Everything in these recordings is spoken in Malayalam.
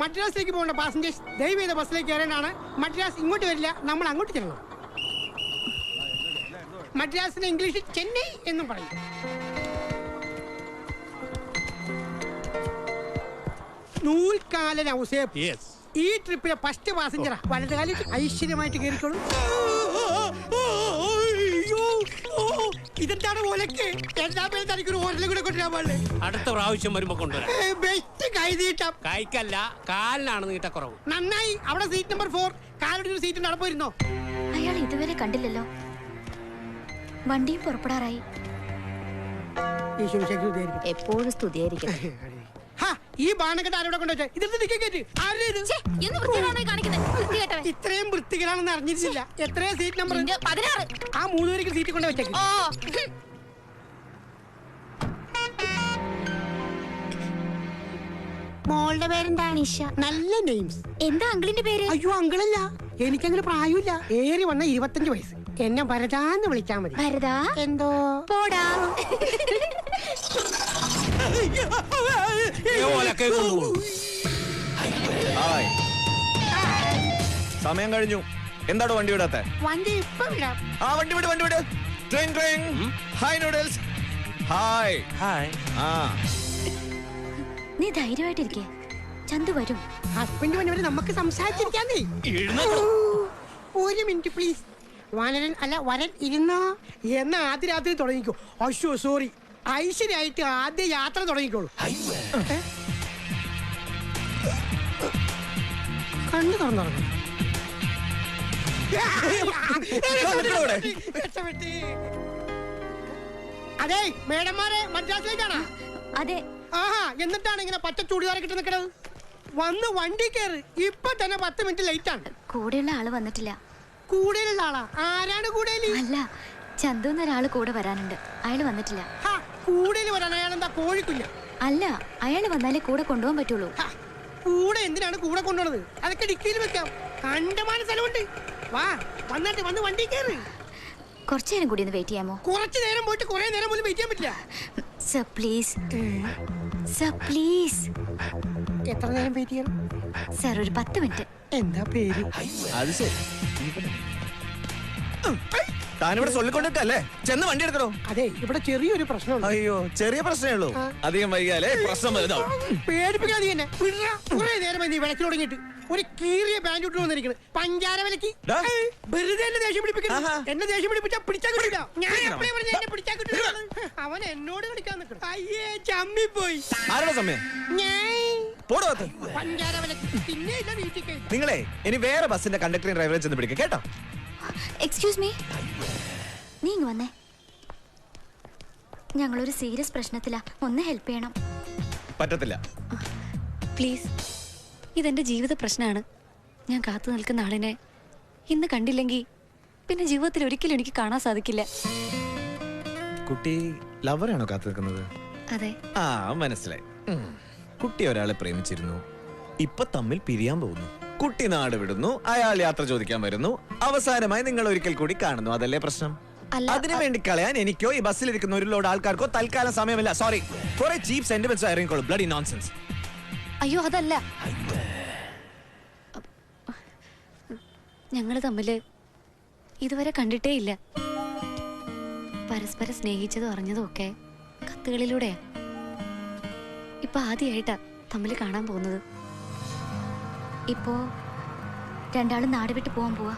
മദ്രാസിലേക്ക് പോകേണ്ട പാസഞ്ചേഴ്സ് ദയവ് ചെയ്ത ബസ്സിലേക്ക് കയറാനാണ്. മദ്രാസ് ഇങ്ങോട്ട് വരില്ല, നമ്മൾ അങ്ങോട്ട് ചെല്ലണം. മദ്രാസിന് ഇംഗ്ലീഷിൽ ചെന്നൈ എന്നും പറയും. നൂൽക്കാലൻ ഔസേപ്പ് ഈ ട്രിപ്പിലെ ഫസ്റ്റ് പാസഞ്ചറാ. വലതുകാലിൽ ഐശ്വര്യമായിട്ട് കയറിക്കോളും. ഇതെന്താണ് ഓലക്ക്? എല്ലാ പേരും തനിക്കൊരു ഓരലും കൂടെ കൊണ്ടുവരാൻ പാടില്ലേ? അടുത്ത പ്രാവശ്യം വരുമ്പോ കൊണ്ടുവരാം. ബെസ്റ്റ് കൈ നീട്ടം. കൈക്കല്ല, കാലിനാണ് നീട്ടക്കുറവ്. നന്നായി. അവിടെ സീറ്റ് നമ്പർ 4 കാലൊരു സീറ്റ് നടപ്പോയിരുന്നോ? അയാൾ ഇതുവരെ കണ്ടില്ലല്ലോ. വണ്ടിയും പുറപ്പെടാറായി. എപ്പോഴും സ്തുതിയായിരിക്കും. ഈ ബാണക്കെട്ട് ആരോടെ കൊണ്ടുവച്ചേ? ഇതെന്ത് ടിക്കറ്റ്? ഇത്രയും വൃത്തികേടാണെന്ന് അറിഞ്ഞിരുന്നില്ല. എത്രയാ സീറ്റ് നമ്പർ? 16. ആ 3 പേർക്ക് സീറ്റ് കൊണ്ട് വെച്ചേക്ക്. മോളുടെ പേരെന്താ? നിഷ. നല്ല നെയിംസ്. എന്താ അങ്കിളിന്റെ പേര്? അയ്യോ അങ്കിളല്ല, എനിക്കങ്ങനെ പ്രായമില്ല. ഏറി വന്ന 25 വയസ്സ്. എന്നെ ഭരതാന്ന് വിളിച്ചാ മതി. ഭരതാ എന്തോ പോടാ. സമയം കഴിഞ്ഞു. എന്താണ് വണ്ടി വിടാത്തെ? വണ്ടി ഇപ്പൊ വിടാം. ആ വണ്ടി വിട്, വണ്ടി വിട്. Train train. Hi noodles. Hi hi. ആ നീ ധൈര്യമായിട്ടിരിക്കേ, ചന്തു വരും. ഹസ്ബൻഡ് വന്നവരെ നമുക്ക് സംസാരിച്ചിരിക്കാന്നേ. ഒരു മിനിറ്റ് പ്ലീസ്. വാനരൻ അല്ല വരൻ ഇരുന്നോ എന്ന ആദ്യ രാത്രി തുടങ്ങിക്കോ. അയ്യോ സോറി, ഐശ്വര്യായിട്ട് ആദ്യ യാത്ര തുടങ്ങിക്കോളൂ. കണ്ണു തുറന്നു. അതെ മേഡന്മാരെ, മദ്രാസിലേക്കാണോ? അതെ. ആഹാ, എന്നിട്ടാണ് ഇങ്ങനെ പച്ച ചൂടികാരെ കിട്ടി നിൽക്കണത്? വന്ന് വണ്ടി കയറി. ഇപ്പൊ തന്നെ 10 മിനിറ്റ് ലേറ്റ് ആണ്. കൂടെയുള്ള ആള് വന്നിട്ടില്ല. കൂടെയുള്ള ആളാ? ആരാണ് കൂടെയിൽ? അല്ല, ചന്തു എന്നൊരാള് കൂടെ വരാനുണ്ട്. അയാള് വന്നിട്ടില്ല. കൂടെയിൽ വരാൻ അയാളെന്താ കോഴിക്കുഞ്ഞ? അല്ല, അയാള് വന്നാലേ കൂടെ കൊണ്ടുപോകാൻ പറ്റുള്ളൂ. കൂടെ എന്തിനാണ് കൂടെ കൊണ്ടുപോണത്? അതൊക്കെ ഡിക്കിയിൽ വെക്കാം. കണ്ടമാന സ്ഥലമുണ്ട്. വാ, വന്നിട്ട് വന്ന് വണ്ടി കയറി. കുറച്ചു നേരം കൂടി ഒന്ന് വെയിറ്റ് ചെയ്യാമോ? കുറച്ചു നേരം പോയിട്ട് കുറെ നേരം പോലും വെയിറ്റ് ചെയ്യാൻ പറ്റില്ല. Sir please, sir please. എത്ര നേരം വെയിറ്റ് ചെയ്യണം? സർ ഒരു 10 മിനിറ്റ്. എന്താ പേര്? അത് ശരി. താനിവിടെ ചൊല്ലിക്കൊണ്ടിട്ടല്ലേ? ചെന്ന് വണ്ടി എടുക്കണോ? അതെ, ഇവിടെ ചെറിയൊരു പ്രശ്നം. അയ്യോ, ചെറിയ പ്രശ്നമേ ഉള്ളൂ. അധികം വൈകിയാലേ പ്രശ്നം വലുതാവും. പേടിപ്പിക്കാതെ തന്നെ. കുറെ നേരമായി നീ വിളക്കി തുടങ്ങിയിട്ട്. ഒരു കീറിയ പാൻറ് ഇട്ട് വന്നിരിക്കണ്. പഞ്ചാര വിലക്ക് വെറുതെ എന്നെ ദേഷ്യം പിടിപ്പിക്കണം. എന്നെ ദേഷ്യം പിടിപ്പിച്ചാ പിടിച്ചാ കിട്ടില്ല. ഞാൻ എപ്പോഴേ പറഞ്ഞു എന്നെ പിടിച്ചാ കിട്ടില്ല. അവൻ എന്നോട് കളിക്കാൻ നിൽക്കണം. അയ്യേ, ചമ്മിപ്പോയി. ആരുടെ സമയം? പഞ്ചാര വിലക്ക് പിന്നെ ഇല്ല വീട്ടിൽ. നിങ്ങളെ ഇനി വേറെ ബസ്സിന്റെ കണ്ടക്ടറും ഡ്രൈവറെ ചെന്ന് പിടിക്കുക കേട്ടോ. എക്സ്ക്യൂസ് മീ, നീ ഇങ്ങ് വന്നേ. ഞങ്ങളൊരു സീരിയസ് പ്രശ്നത്തിലാ, ഒന്ന് ഹെൽപ്പ് ചെയ്യണം. പറ്റത്തില്ല. പ്ലീസ്, ഇതെന്റെ ജീവിത പ്രശ്നമാണ്. ഞാൻ കാത്തു നിൽക്കുന്ന ആളിനെ ഇന്ന് കണ്ടില്ലെങ്കിൽ പിന്നെ ജീവിതത്തിൽ ഒരിക്കലും എനിക്ക് കാണാൻ സാധിക്കില്ല. കുട്ടി ലവറാണോ കാത്തു നിൽക്കുന്നത്? അതെ. ആ, മനസ്സിലായി. കുട്ടി ഒരാളെ പ്രേമിച്ചിരുന്നു, ഇപ്പൊ തമ്മിൽ പിരിയാൻ പോകുന്നു. കുട്ടി നാട് വിടുന്നു, അയാൾ യാത്ര ചോദിക്കാൻ വരുന്നു, അവസാനമായി നിങ്ങൾ ഒരിക്കൽ കൂടി കാണുന്നു. അതല്ലേ പ്രശ്നം? അതിനു വേണ്ടി കളയാൻ എനിക്കോ ഈ ബസ്സിലിരിക്കുന്ന ഒരു ലോഡ് ആൾക്കാർക്കോ തൽക്കാലം സമയമില്ല. സോറി, കുറെ ചീപ്പ് സെന്റിമെന്റ്സ് ആയിരിക്കും. Bloody nonsense. അയ്യോ, അതല്ല. ഞങ്ങള് തമ്മില് ഇതുവരെ കണ്ടിട്ടേ ഇല്ല. പരസ്പരം സ്നേഹിച്ചതും അറിഞ്ഞതും ഒക്കെ കത്തുകളിലൂടെയാ. ഇപ്പൊ ആദ്യമായിട്ടാ തമ്മില് കാണാൻ പോകുന്നത്. ഇപ്പോ രണ്ടാളും നാട് വിട്ട് പോവാൻ പോവാ.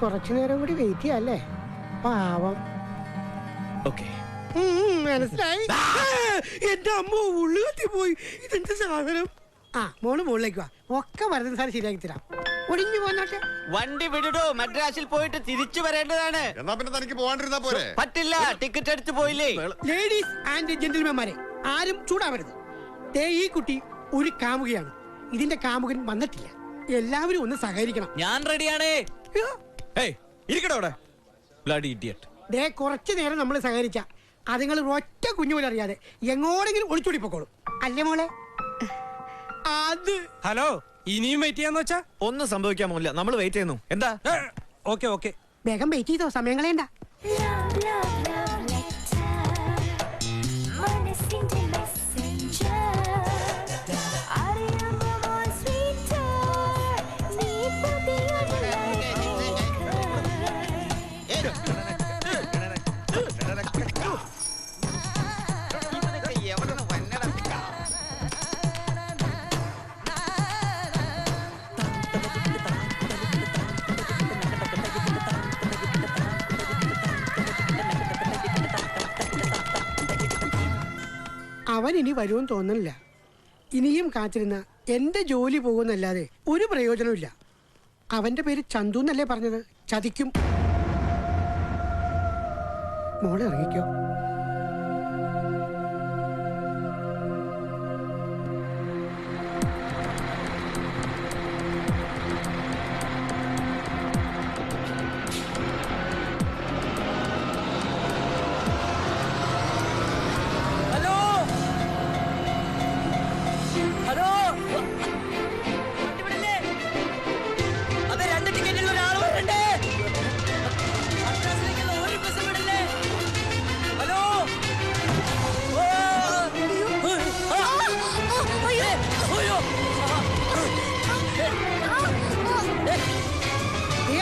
കുറച്ചു നേരം കൂടി വെയിറ്റ് ചെയ്യാല്ലേ? പാവം. മനസ്സിലായി. എന്റെ അമ്മ ഉള്ളു കത്തി പോയി. ഇതെന്ത് സാധനം? ആ, മോള് മുകളിലേക്ക് വാ. ഒക്കെ വരുന്ന സാധനം ശരിയാക്കി തരാം. ഒടിഞ്ഞു പോന്നോട്ടെ. വണ്ടി വിടടോ, മദ്രാസിൽ പോയിട്ട് തിരിച്ചു വരേണ്ടതാണ്. എന്നാ പിന്നെ തനിക്ക് പോകാണ്ടിരുന്നാ പോരെ? പറ്റില്ല, ടിക്കറ്റ് എടുത്ത് പോയില്ലേ. ലേഡീസ് ആൻഡ് ജെന്റിൽമാൻമാരെ, ആരും ചൂടാവരുത്. ഈ കുട്ടി ഒരു കാമുകയാണ്. ഇതിന്റെ കാമുകൻ വന്നിട്ടില്ല. എല്ലാവരും ഒന്ന് സഹകരിക്കണം. ഞാൻ റെഡിയാണേ. കുറച്ചു നേരം നമ്മൾ സഹകരിച്ച അതുങ്ങൾ ഒറ്റ കുഞ്ഞുപോലെ അറിയാതെ എങ്ങോടെങ്കിലും ഒളിച്ചോടി പോക്കോളും. അല്ലേ മോളെ? അത് ഹലോ, ഇനിയും വെയിറ്റ് ചെയ്യാന്ന് വെച്ചാ ഒന്നും സംഭവിക്കാൻ പോകില്ല. നമ്മൾ വെയിറ്റ് ചെയ്യുന്നു. എന്താ? ഓക്കെ ഓക്കെ, വേഗം വെയിറ്റ് ചെയ്തോ, സമയം കളയണ്ട. അവൻ ഇനി വരുമെന്ന് തോന്നുന്നില്ല. ഇനിയും കാത്തിരുന്ന എന്റെ ജോലി പോകുന്നല്ലാതെ ഒരു പ്രയോജനമില്ല. അവന്റെ പേര് ചന്തു എന്നല്ലേ പറഞ്ഞത്? ചതിക്കും. മോളെ ഇറങ്ങിക്കോ.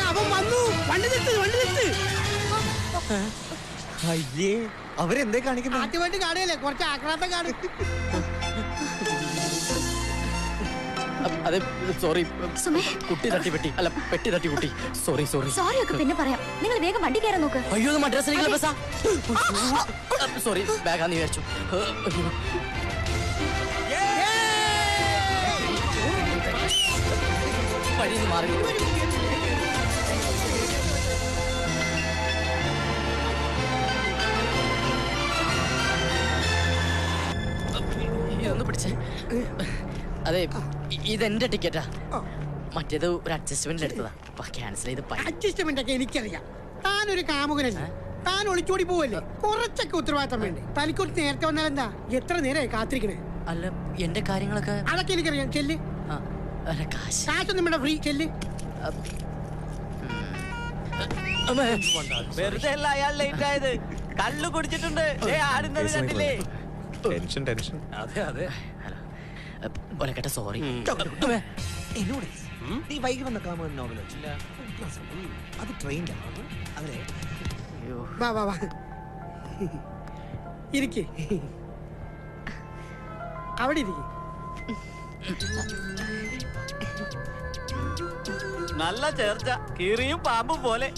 അവൻ വന്നു. വണ്ടി നിർത്ത്. അയ്യേ, അവരെന്തേ കാണിക്കുന്നത്? ആദ്യമായിട്ട് കാണുകയല്ലേ, കുറച്ച് ആക്രാന്തം കാണും. അതെ, സോറി. സുമേ, കുട്ടി തട്ടിപ്പെട്ടി. അല്ല, പെട്ടി തട്ടി കുട്ടി. സോറി. സോറി ഒക്കെ പിന്നെ പറയാം. നിങ്ങൾ വേഗം വണ്ടി കയറാൻ നോക്ക്. അയ്യോ, ഇത് മദ്രാസിലേക്കുള്ള ബസ്സാ. സോറി, ബാഗാന്ന് വിചാരിച്ചു. വഴിന്ന് മാറി. ഇതൊന്ന് പിടിച്ചേ. അതെ, ഇതെന്റെ ടിക്കറ്റാ. മറ്റേത് ഒരു അഡ്ജസ്റ്റ്മെന്റിൽ എടുത്തതാ. ക്യാൻസൽ ചെയ്ത്. അഡ്ജസ്റ്റ്മെന്റ് ഒക്കെ എനിക്കറിയാം. താനൊരു കാമുകനല്ലേ, താൻ ഒളിച്ചോടി പോവല്ലേ? കുറച്ചൊക്കെ ഉത്തരവാദിത്തം വേണ്ടേ? തനിക്കൊരു നേരത്തെ വന്നാലെന്താ? എത്ര നേരമായി കാത്തിരിക്കണേ? അല്ല, എന്റെ കാര്യങ്ങളൊക്കെ അതൊക്കെ എനിക്കറിയാം. ചെല്ല്. കാശൊന്നും ഇവിടെ ഫ്രീ. ചെല്ല്. വെറുതെ അല്ല അയാൾ ലേറ്റ് ആയത്. കള്ളു കുടിച്ചിട്ടുണ്ട്. ആടുന്നത് കണ്ടില്ലേ? ടെൻഷൻ. അതെ. ഒലക്കട്ടെ, സോറി. എന്നോട് നീ വൈകി വന്ന കാമുകൻ നോവലോ? അത് ട്രെയിനിലാണ്. അവരെ വാ ഇരിക്ക്. അവിടെ ഇരിക്ക്. നല്ല ചേർച്ച, കീറിയും പാമ്പും പോലെ.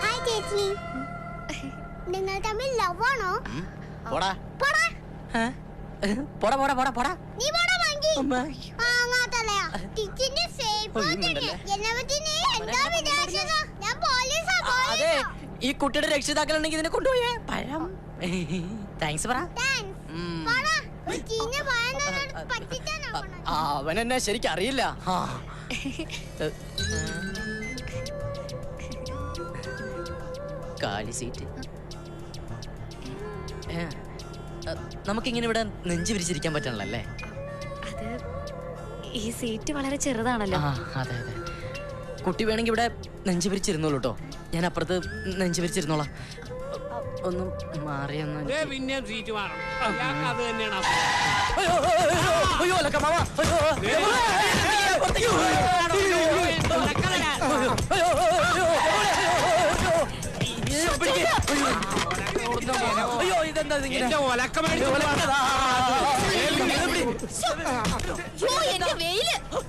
ഹായ് ചേച്ചി, നിങ്ങൾ തമ്മിൽ ലവ് ആണോ? പോടാ. നീ പോടാ വാങ്ങി. അങ്ങാത്തല്ലയാ ടീച്ചറിന്റെ ഫേവറേറ്റ്. എന്നവത്തിനെ എന്താ വിചാരിച്ചത്? ഞാൻ പോലീസാ. അതെ, ഈ കുട്ടിയുടെ രക്ഷിതാക്കളുണ്ടെങ്കിൽ ഇതിനെ കൊണ്ടുപോയേ. പഴം. താങ്ക്സ് പറ. പോടാ. ഒരു ചീഞ്ഞ പഴം തന്നിട്ട് പറ്റിച്ചാണോ പോണത്? അവൻ എന്നെ ശരിക്കും അറിയില്ല. കാലി സീറ്റ്. നമുക്കിങ്ങനെ ഇവിടെ നെഞ്ചു വിരിച്ചിരിക്കാൻ പറ്റണല്ലേ? അത് ഈ സീറ്റ് വളരെ ചെറുതാണല്ലോ. അതെ. കുട്ടി വേണമെങ്കിൽ ഇവിടെ നെഞ്ചു വിരിച്ചിരുന്നോളൂ കേട്ടോ. ഞാൻ അപ്പുറത്ത് നെഞ്ചു വിരിച്ചിരുന്നോളാം. ഒന്ന് മാറിയൊന്ന്. പിന്നെ സീറ്റ് മാറണം. അത് തന്നെയാണ്. അയ്യോ, അല്ലക്ക മാമ. അയ്യോ, ഇതെന്താ എന്റെ ഒലക്ക മേടിച്ചു.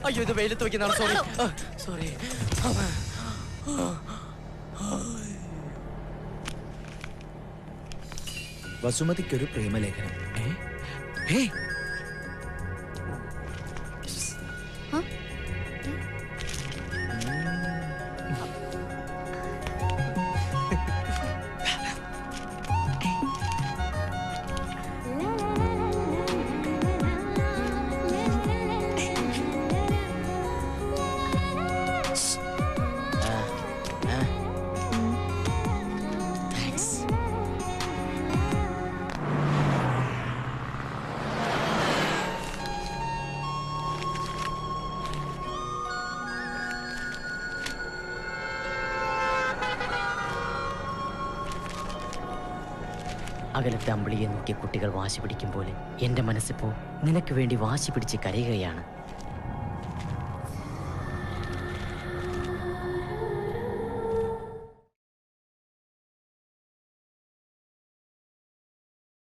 അയ്യോ, ഇത് വെയിലത്ത് വെക്കുന്നതാണ്. സോറി. വസുമതിക്കൊരു പ്രേമലേഖനം. അകലത്തെ അമ്പിളിയെ നോക്കിയ കുട്ടികൾ വാശി പിടിക്കും പോലെ എൻ്റെ മനസ്സിപ്പോൾ നിനക്ക് വേണ്ടി വാശി പിടിച്ച് കരയുകയാണ്.